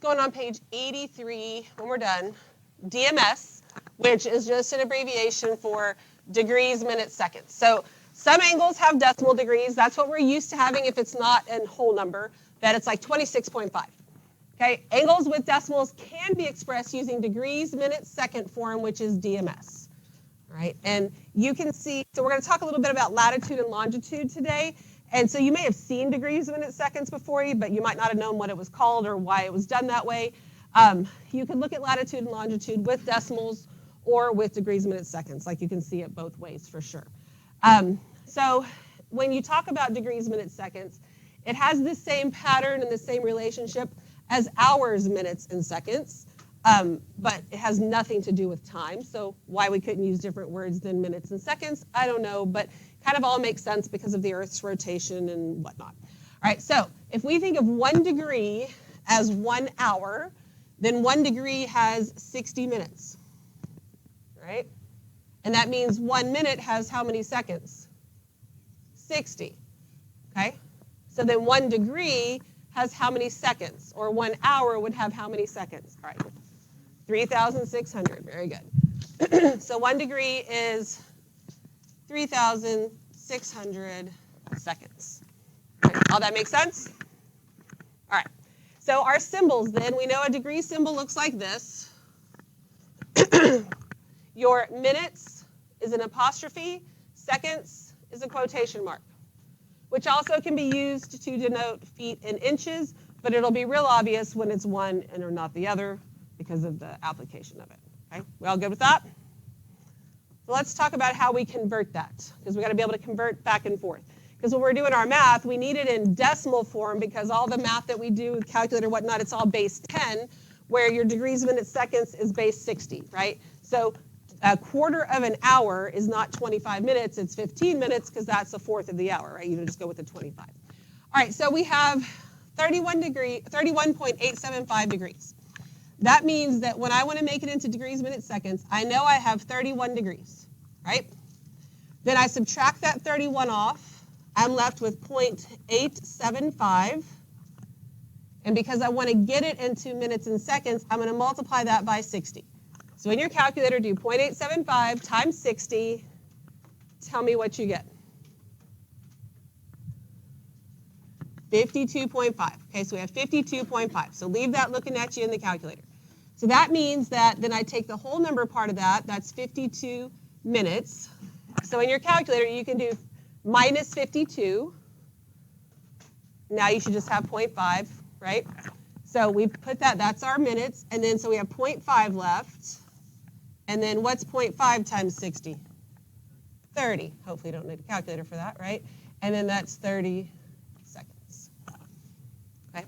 going on page 83 when we're done. DMS, which is just an abbreviation for degrees, minutes, seconds. So some angles have decimal degrees. That's what we're used to having if it's not a whole number, that it's like 26.5. Okay, angles with decimals can be expressed using degrees, minutes, second form, which is DMS. All right, and you can see, so we're going to talk a little bit about latitude and longitude today. And so you may have seen degrees, minutes, seconds before you, but you might not have known what it was called or why it was done that way. You can look at latitude and longitude with decimals or with degrees, minutes, seconds. Like you can see it both ways for sure. So when you talk about degrees, minutes, seconds, it has the same pattern and the same relationship as hours, minutes, and seconds, but it has nothing to do with time. So why we couldn't use different words than minutes and seconds, I don't know, but kind of all makes sense because of the Earth's rotation and whatnot. All right, so if we think of 1 degree as 1 hour, then 1 degree has 60 minutes, right? And that means 1 minute has how many seconds? 60, okay? So then 1 degree has how many seconds? Or 1 hour would have how many seconds? All right, 3,600, very good. So 1 degree is 3,600 seconds. Right, all that makes sense? All right, so our symbols then, we know a degree symbol looks like this. Your minutes is an apostrophe, seconds is a quotation mark, which also can be used to denote feet in inches, but it'll be real obvious when it's one and or not the other because of the application of it. Okay, we all good with that? So let's talk about how we convert that, because we've got to be able to convert back and forth. Because when we're doing our math, we need it in decimal form because all the math that we do with calculator, whatnot, it's all base 10, where your degrees, minutes, seconds is base 60, right? So a quarter of an hour is not 25 minutes, it's 15 minutes because that's a fourth of the hour, right? You just go with the 25. All right, so we have 31.875 degrees. That means that when I want to make it into degrees, minutes, seconds, I know I have 31 degrees, right? Then I subtract that 31 off. I'm left with 0.875. And because I want to get it into minutes and seconds, I'm going to multiply that by 60. So in your calculator, do 0.875 times 60. Tell me what you get. 52.5. Okay, so we have 52.5. So leave that looking at you in the calculator. So that means that then I take the whole number part of that. That's 52 minutes. So in your calculator, you can do minus 52. Now you should just have 0.5, right? So we put that, that's our minutes. And then so we have 0.5 left. And then what's 0.5 times 60? 30. Hopefully you don't need a calculator for that, right? And then that's 30 seconds. Okay?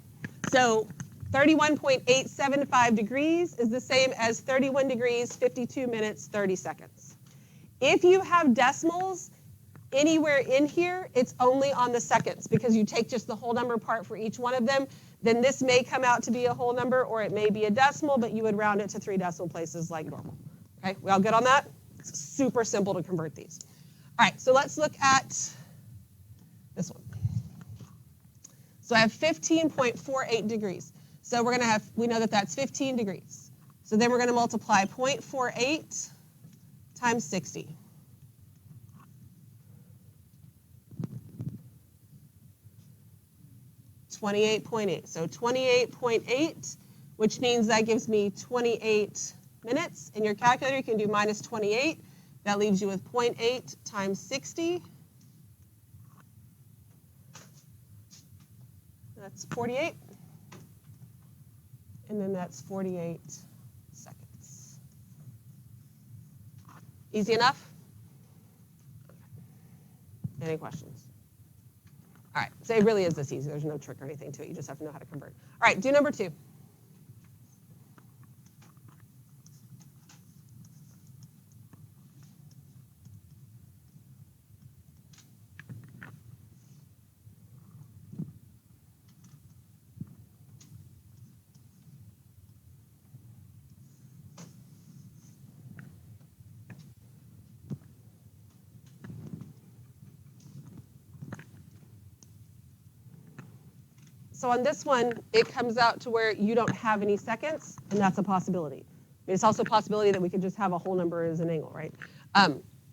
So 31.875 degrees is the same as 31 degrees, 52 minutes, 30 seconds. If you have decimals anywhere in here, it's only on the seconds because you take just the whole number part for each one of them. Then this may come out to be a whole number or it may be a decimal, but you would round it to 3 decimal places like normal. Okay, we all good on that? It's super simple to convert these. All right, so let's look at this one. So I have 15.48 degrees. So we're going to have, we know that that's 15 degrees. So then we're going to multiply 0.48 times 60. .8. So 28.8, which means that gives me 28 minutes. In your calculator, you can do minus 28. That leaves you with 0.8 times 60. That's 48. And then that's 48 seconds. Easy enough? Any questions? All right, so it really is this easy. There's no trick or anything to it. You just have to know how to convert. All right, do number 2. So on this one, it comes out to where you don't have any seconds, and that's a possibility. It's also a possibility that we could just have a whole number as an angle, right?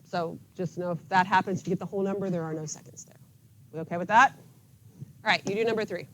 So just know if that happens, if you get the whole number, there are no seconds there. We okay with that? All right, you do number 3.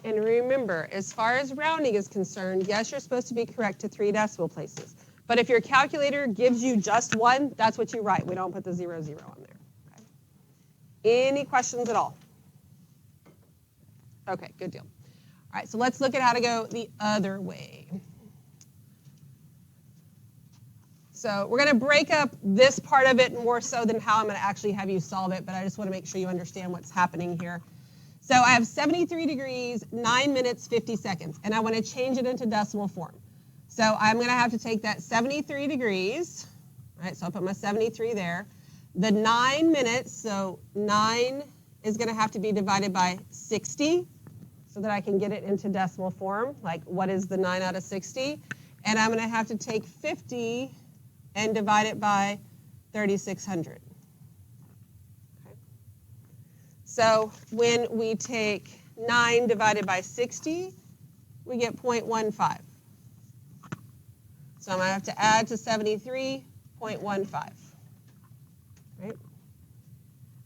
And remember, as far as rounding is concerned, yes, you're supposed to be correct to 3 decimal places. But if your calculator gives you just 1, that's what you write. We don't put the 0, 0 on there. Okay. Any questions at all? Okay, good deal. All right, so let's look at how to go the other way. So we're going to break up this part of it more so than how I'm going to actually have you solve it, but I just want to make sure you understand what's happening here. So I have 73 degrees, 9 minutes, 50 seconds, and I want to change it into decimal form. So I'm going to have to take that 73 degrees, right? So I'll put my 73 there. The 9 minutes, so 9 is going to have to be divided by 60 so that I can get it into decimal form, like what is the 9 out of 60? And I'm going to have to take 50 and divide it by 3,600. So when we take 9 divided by 60, we get 0.15. So I'm going to have to add to 73.15. Right?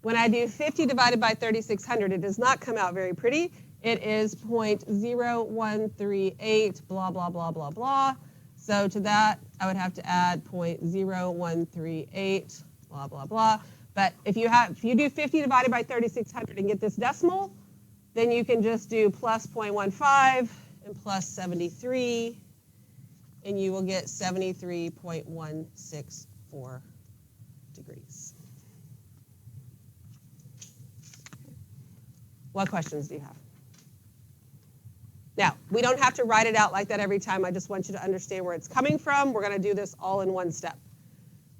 When I do 50 divided by 3,600, it does not come out very pretty. It is 0.0138, blah, blah, blah, blah, blah. So to that, I would have to add 0.0138, blah, blah, blah. But if you do 50 divided by 3,600 and get this decimal, then you can just do plus 0.15 and plus 73, and you will get 73.164 degrees. What questions do you have? Now, we don't have to write it out like that every time. I just want you to understand where it's coming from. We're going to do this all in one step.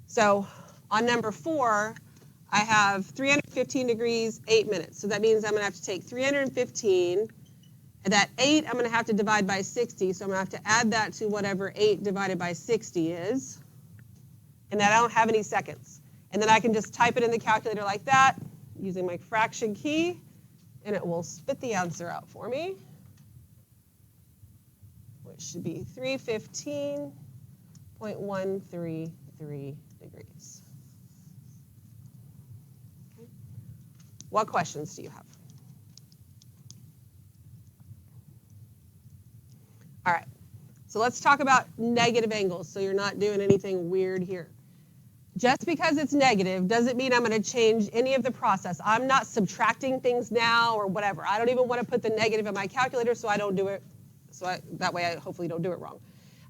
So on number 4, I have 315 degrees, 8 minutes. So that means I'm going to have to take 315, and that 8 I'm going to have to divide by 60. So I'm going to have to add that to whatever 8 divided by 60 is. And then I don't have any seconds. And then I can just type it in the calculator like that using my fraction key, and it will spit the answer out for me, which should be 315.133 degrees. What questions do you have? All right, so let's talk about negative angles so you're not doing anything weird here. Just because it's negative doesn't mean I'm going to change any of the process. I'm not subtracting things now or whatever. I don't even want to put the negative in my calculator so I don't do it. That way I hopefully don't do it wrong.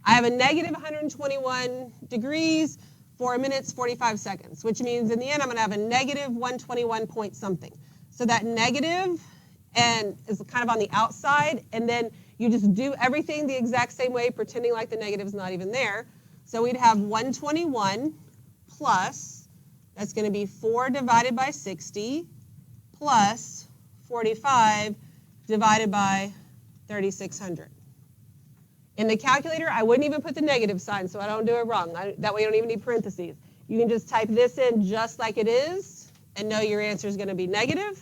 I have a negative 121 degrees, 4 minutes, 45 seconds, which means in the end I'm going to have a negative 121 point something. So that negative and is kind of on the outside, and then you just do everything the exact same way, pretending like the negative is not even there. So we'd have 121 plus, that's going to be 4 divided by 60, plus 45 divided by 3,600. In the calculator, I wouldn't even put the negative sign so I don't do it wrong. That way you don't even need parentheses. You can just type this in just like it is and know your answer is going to be negative.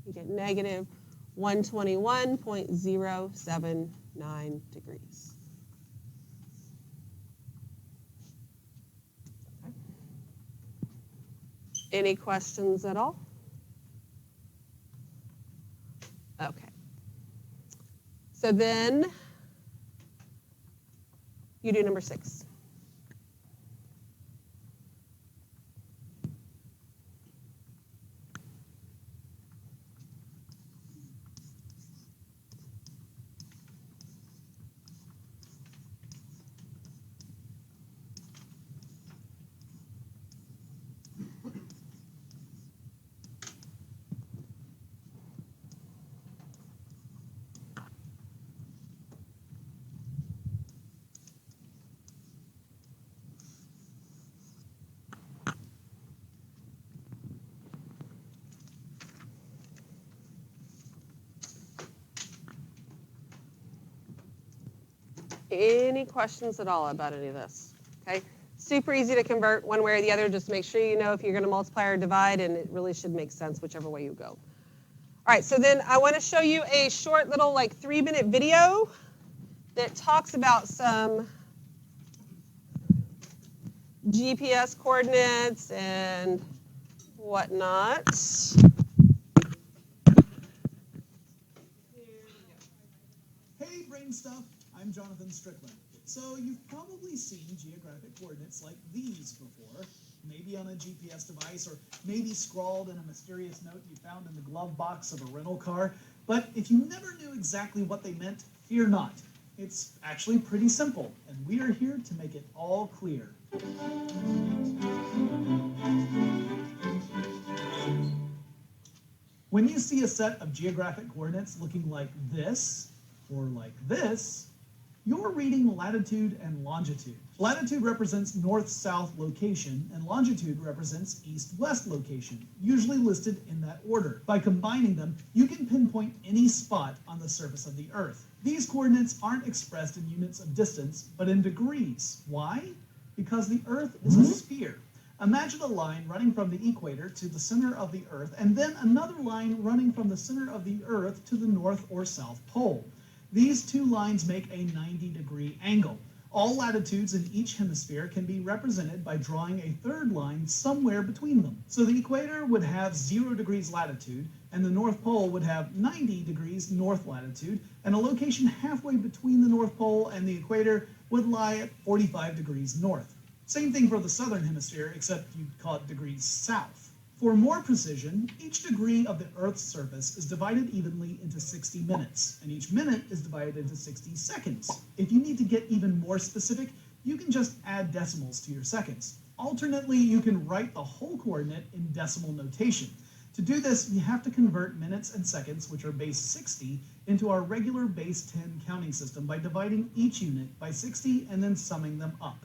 You get negative 121.079 degrees. Okay. Any questions at all? Okay. So then you do number 6. Any questions at all about any of this? Okay, super easy to convert one way or the other. Just make sure you know if you're going to multiply or divide, and it really should make sense whichever way you go. All right, so then I want to show you a short little 3-minute video that talks about some GPS coordinates and whatnot. Hey, Brain Stuff! I'm Jonathan Strickland. So you've probably seen geographic coordinates like these before, maybe on a GPS device or maybe scrawled in a mysterious note you found in the glove box of a rental car. But if you never knew exactly what they meant, fear not. It's actually pretty simple, and we are here to make it all clear. When you see a set of geographic coordinates looking like this, or like this, you're reading latitude and longitude. Latitude represents north-south location, and longitude represents east-west location, usually listed in that order. By combining them, you can pinpoint any spot on the surface of the Earth. These coordinates aren't expressed in units of distance, but in degrees. Why? Because the Earth is a sphere. Imagine a line running from the equator to the center of the Earth, and then another line running from the center of the Earth to the North or South Pole. These two lines make a 90-degree angle. All latitudes in each hemisphere can be represented by drawing a third line somewhere between them. So the equator would have 0 degrees latitude, and the North Pole would have 90 degrees north latitude, and a location halfway between the North Pole and the equator would lie at 45 degrees north. Same thing for the southern hemisphere, except you'd call it degrees south. For more precision, each degree of the Earth's surface is divided evenly into 60 minutes, and each minute is divided into 60 seconds. If you need to get even more specific, you can just add decimals to your seconds. Alternately, you can write the whole coordinate in decimal notation. To do this, we have to convert minutes and seconds, which are base 60, into our regular base 10 counting system by dividing each unit by 60 and then summing them up.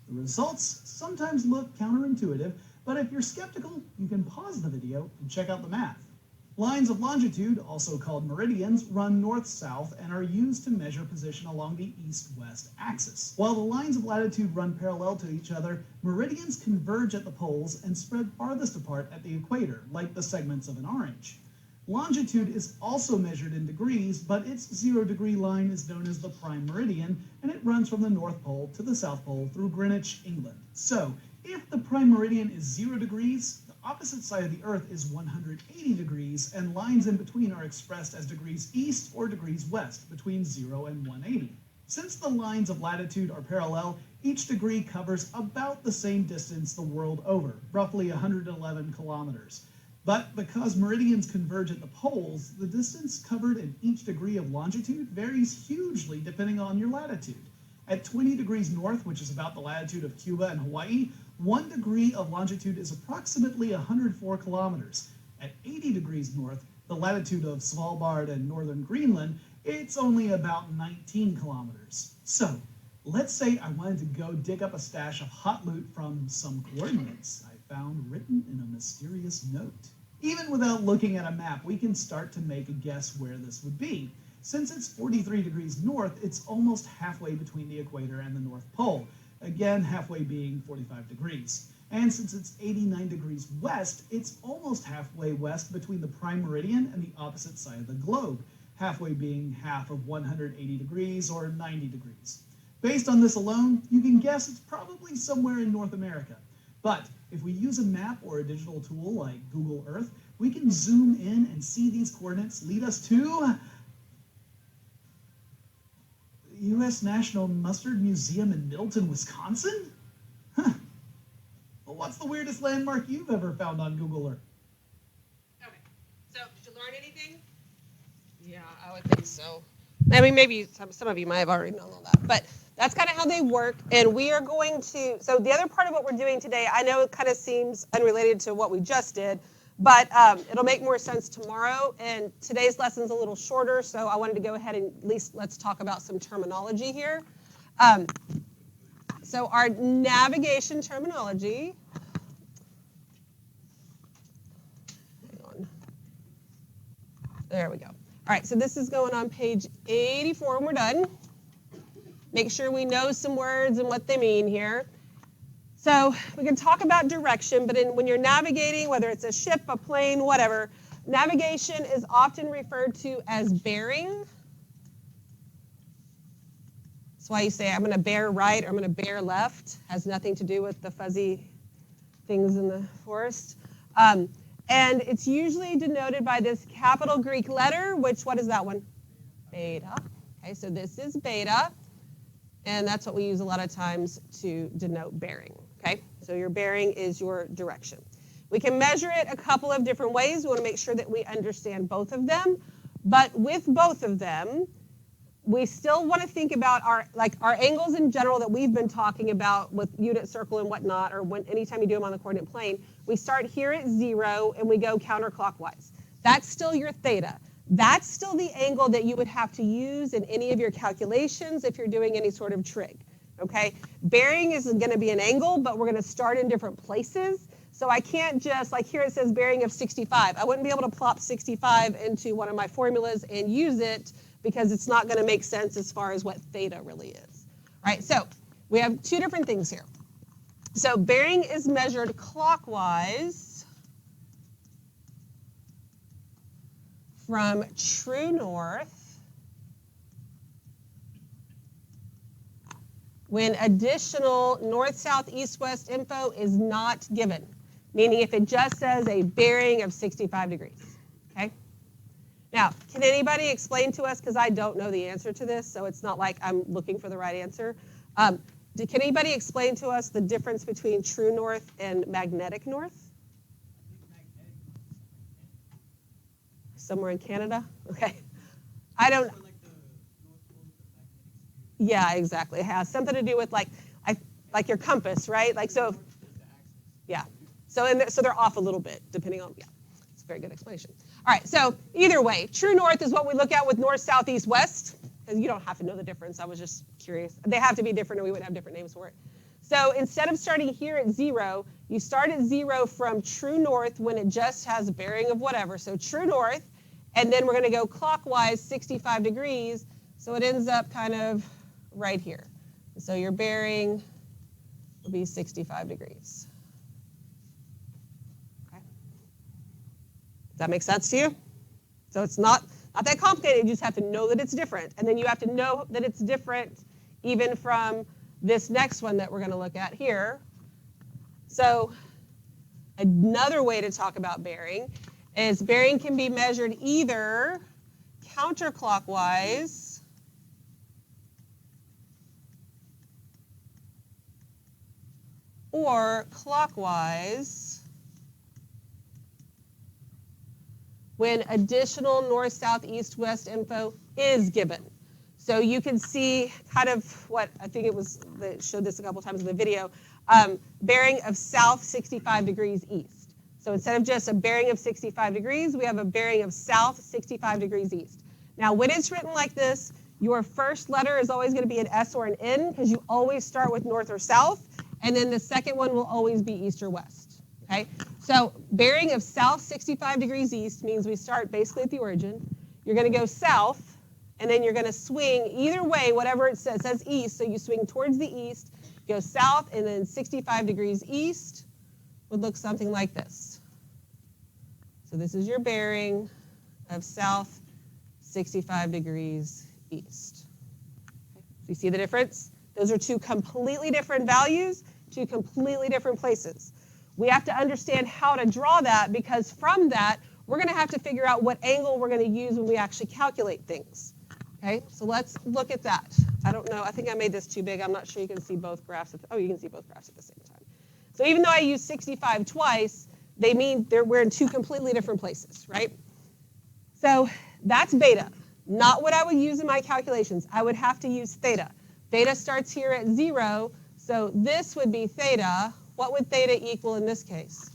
The results sometimes look counterintuitive, but if you're skeptical, you can pause the video and check out the math. Lines of longitude, also called meridians, run north-south and are used to measure position along the east-west axis. While the lines of latitude run parallel to each other, meridians converge at the poles and spread farthest apart at the equator, like the segments of an orange. Longitude is also measured in degrees, but its 0-degree line is known as the prime meridian, and it runs from the North Pole to the South Pole through Greenwich, England. So, if the prime meridian is 0 degrees, the opposite side of the Earth is 180 degrees, and lines in between are expressed as degrees east or degrees west, between 0 and 180. Since the lines of latitude are parallel, each degree covers about the same distance the world over, roughly 111 kilometers. But because meridians converge at the poles, the distance covered in each degree of longitude varies hugely depending on your latitude. At 20 degrees north, which is about the latitude of Cuba and Hawaii, 1 degree of longitude is approximately 104 kilometers. At 80 degrees north, the latitude of Svalbard and northern Greenland, it's only about 19 kilometers. So, let's say I wanted to go dig up a stash of hot loot from some coordinates I found written in a mysterious note. Even without looking at a map, we can start to make a guess where this would be. Since it's 43 degrees north, it's almost halfway between the equator and the North Pole, again halfway being 45 degrees. And since it's 89 degrees west, it's almost halfway west between the prime meridian and the opposite side of the globe, halfway being half of 180 degrees or 90 degrees. Based on this alone, you can guess it's probably somewhere in North America. But if we use a map or a digital tool like Google Earth, we can zoom in and see these coordinates lead us to the U.S. National Mustard Museum in Middleton, Wisconsin? Huh. Well, what's the weirdest landmark you've ever found on Google Earth? Okay, so did you learn anything? Yeah, I would think so. I mean, maybe some of you might have already known all that, but that's kind of how they work. And we are going to, so the other part of what we're doing today, I know it kind of seems unrelated to what we just did, but it'll make more sense tomorrow. And today's lesson's a little shorter, so I wanted to go ahead and at least let's talk about some terminology here. So our navigation terminology, hang on. There we go. All right, so this is going on page 84 and we're done. Make sure we know some words and what they mean here. So we can talk about direction, but when you're navigating, whether it's a ship, a plane, whatever, navigation is often referred to as bearing. That's why you say, I'm going to bear right or I'm going to bear left. Has nothing to do with the fuzzy things in the forest. And it's usually denoted by this capital Greek letter, which, what is that one? Beta. Okay, so this is beta. And that's what we use a lot of times to denote bearing. Okay, so your bearing is your direction. We can measure it a couple of different ways. We want to make sure that we understand both of them. But with both of them, we still want to think about our angles in general that we've been talking about with unit circle and whatnot, or anytime you do them on the coordinate plane. We start here at 0 and we go counterclockwise. That's still your theta. That's still the angle that you would have to use in any of your calculations if you're doing any sort of trig. Okay? Bearing is going to be an angle, but we're going to start in different places. So I can't just, like here it says bearing of 65. I wouldn't be able to plop 65 into one of my formulas and use it because it's not going to make sense as far as what theta really is. All right, so we have two different things here. So bearing is measured clockwise from true north when additional north, south, east, west info is not given, meaning if it just says a bearing of 65 degrees, okay? Now, can anybody explain to us, because I don't know the answer to this, so it's not like I'm looking for the right answer. Can anybody explain to us the difference between true north and magnetic north? Somewhere in Canada? Okay. I don't. Yeah, exactly. It has something to do with like your compass, right? Like so. Yeah. So they're off a little bit depending on. Yeah. It's a very good explanation. All right. So either way, true north is what we look at with north, south, east, west. Because you don't have to know the difference. I was just curious. They have to be different, or we would have different names for it. So instead of starting here at 0, you start at 0 from true north when it just has a bearing of whatever. So true north, and then we're going to go clockwise 65 degrees. So it ends up kind of right here. So your bearing will be 65 degrees. Okay. Does that make sense to you? So it's not that complicated. You just have to know that it's different. And then you have to know that it's different even from this next one that we're going to look at here. So another way to talk about bearing is bearing can be measured either counterclockwise or clockwise when additional north, south, east, west info is given. So you can see kind of what, I think it was, they showed this a couple times in the video, bearing of south 65 degrees east. So instead of just a bearing of 65 degrees, we have a bearing of south 65 degrees east. Now when it's written like this, your first letter is always going to be an S or an N because you always start with north or south, and then the second one will always be east or west. Okay? So bearing of south 65 degrees east means we start basically at the origin. You're going to go south, and then you're going to swing either way, whatever it says. It says east, so you swing towards the east, go south, and then 65 degrees east would look something like this. So this is your bearing of south 65 degrees east. Okay. So you see the difference? Those are two completely different values, two completely different places. We have to understand how to draw that because from that, we're going to have to figure out what angle we're going to use when we actually calculate things. Okay, so let's look at that. I don't know, I think I made this too big. I'm not sure you can see both graphs. Oh, you can see both graphs at the same time. So even though I use 65 twice, they mean we're in two completely different places, right? So that's beta, not what I would use in my calculations. I would have to use theta. Theta starts here at 0, so this would be theta. What would theta equal in this case?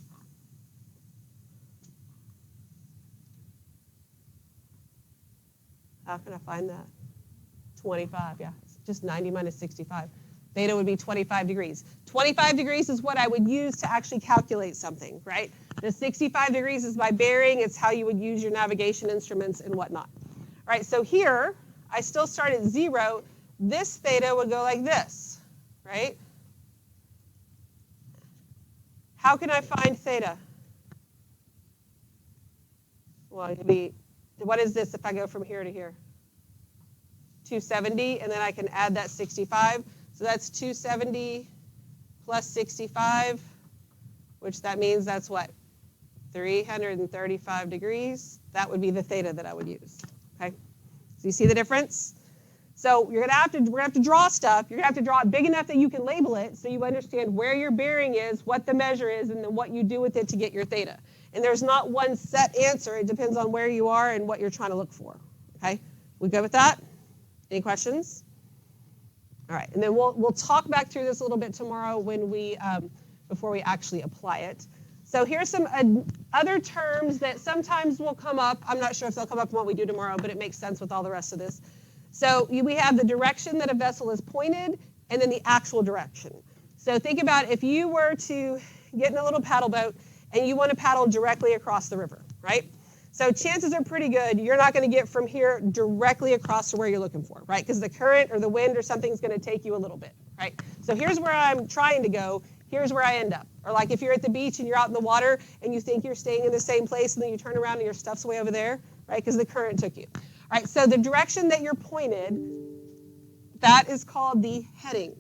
How can I find that? 25, yeah. It's just 90 minus 65. Theta would be 25 degrees. 25 degrees is what I would use to actually calculate something, right? The 65 degrees is my bearing. It's how you would use your navigation instruments and whatnot. All right, so here, I still start at 0. This theta would go like this, right? How can I find theta? Well, it'd be, what is this if I go from here to here? 270, and then I can add that 65. So that's 270 plus 65, which that means that's what? 335 degrees. That would be the theta that I would use. Okay? So you see the difference? So we're gonna have to draw stuff. You're gonna have to draw it big enough that you can label it so you understand where your bearing is, what the measure is, and then what you do with it to get your theta. And there's not one set answer. It depends on where you are and what you're trying to look for. Okay? We good with that? Any questions? All right, and then we'll talk back through this a little bit tomorrow when we before we actually apply it. So here's some other terms that sometimes will come up. I'm not sure if they'll come up in what we do tomorrow, but it makes sense with all the rest of this. So we have the direction that a vessel is pointed, and then the actual direction. So think about if you were to get in a little paddle boat and you want to paddle directly across the river, right? So chances are pretty good you're not going to get from here directly across to where you're looking for, right? Because the current or the wind or something's going to take you a little bit, right? So here's where I'm trying to go. Here's where I end up. Or like if you're at the beach and you're out in the water and you think you're staying in the same place and then you turn around and your stuff's way over there, right? Because the current took you. All right, so the direction that you're pointed, that is called the heading.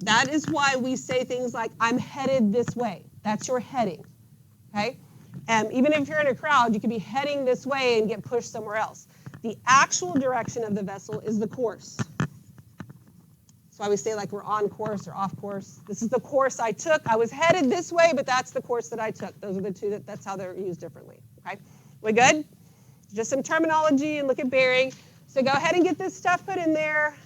That is why we say things like, I'm headed this way. That's your heading, okay? Even if you're in a crowd, you could be heading this way and get pushed somewhere else. The actual direction of the vessel is the course. That's why we say like we're on course or off course. This is the course I took. I was headed this way, but that's the course that I took. Those are the two, that's how they're used differently, okay? We good? Just some terminology and look at bearing. So go ahead and get this stuff put in there.